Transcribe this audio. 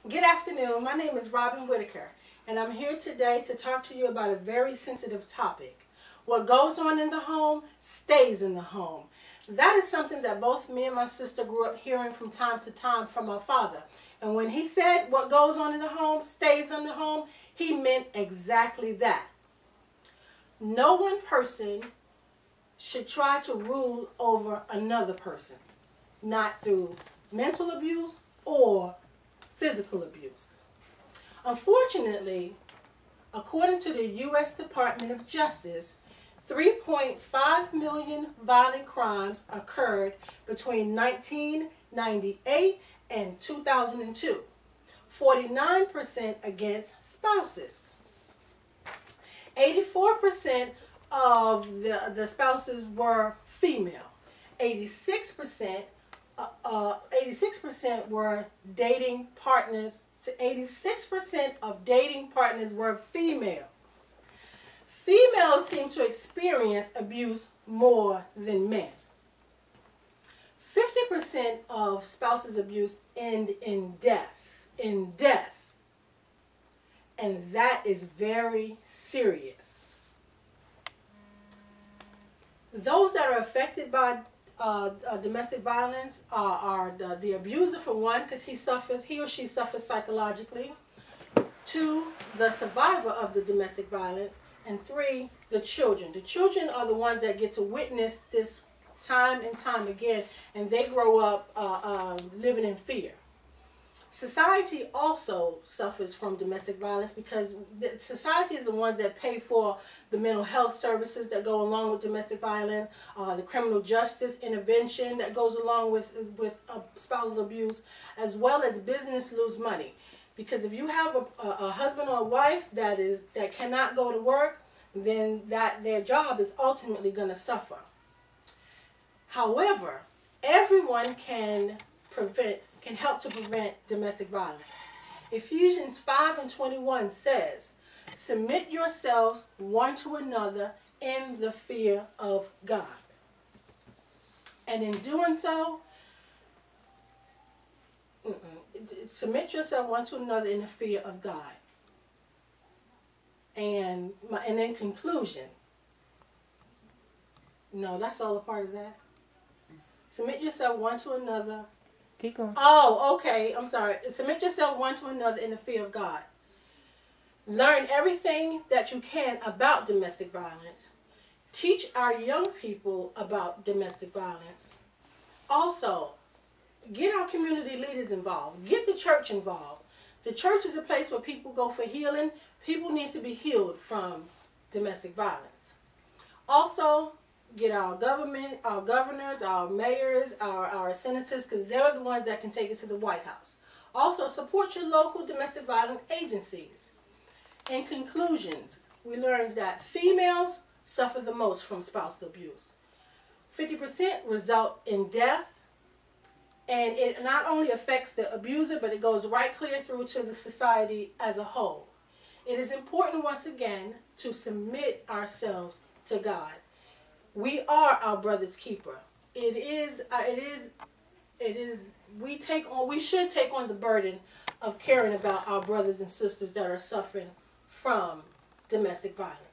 Good afternoon. My name is Whitaker, and I'm here today to talk to you about a very sensitive topic. What goes on in the home stays in the home. That is something that both me and my sister grew up hearing from time to time from our father. And when he said what goes on in the home stays in the home, he meant exactly that. No one person should try to rule over another person, not through mental abuse or physical abuse. Unfortunately, according to the U.S. Department of Justice, 3.5 million violent crimes occurred between 1998 and 2002, 49% against spouses. 84% of the spouses were female. 86% were dating partners. 86% of dating partners were females. Females seem to experience abuse more than men. 50% of spouses' abuse end in death. And that is very serious. Those that are affected by domestic violence are the abuser, for one, because he or she suffers psychologically. 2, the survivor of the domestic violence. And 3, the children. The children are the ones that get to witness this time and time again, and they grow up living in fear. Society also suffers from domestic violence because society is the ones that pay for the mental health services that go along with domestic violence, the criminal justice intervention that goes along with spousal abuse, as well as business lose money. Because if you have a husband or a wife that cannot go to work, then their job is ultimately going to suffer. However, everyone can help to prevent domestic violence. Ephesians 5:21 says, "Submit yourselves one to another in the fear of God." And in doing so, submit yourself one to another in the fear of God. And in conclusion, no, that's all a part of that. Submit yourself one to another. Keep going. Oh, okay. I'm sorry. Submit yourself one to another in the fear of God. Learn everything that you can about domestic violence. Teach our young people about domestic violence. Also, get our community leaders involved. Get the church involved. The church is a place where people go for healing. People need to be healed from domestic violence. Also, get our government, our governors, our mayors, our senators, because they're the ones that can take it to the White House. Also, support your local domestic violence agencies. In conclusion, we learned that females suffer the most from spousal abuse. 50% result in death. And it not only affects the abuser, but it goes right clear through to the society as a whole. It is important, once again, to submit ourselves to God. We are our brother's keeper. We should take on the burden of caring about our brothers and sisters that are suffering from domestic violence.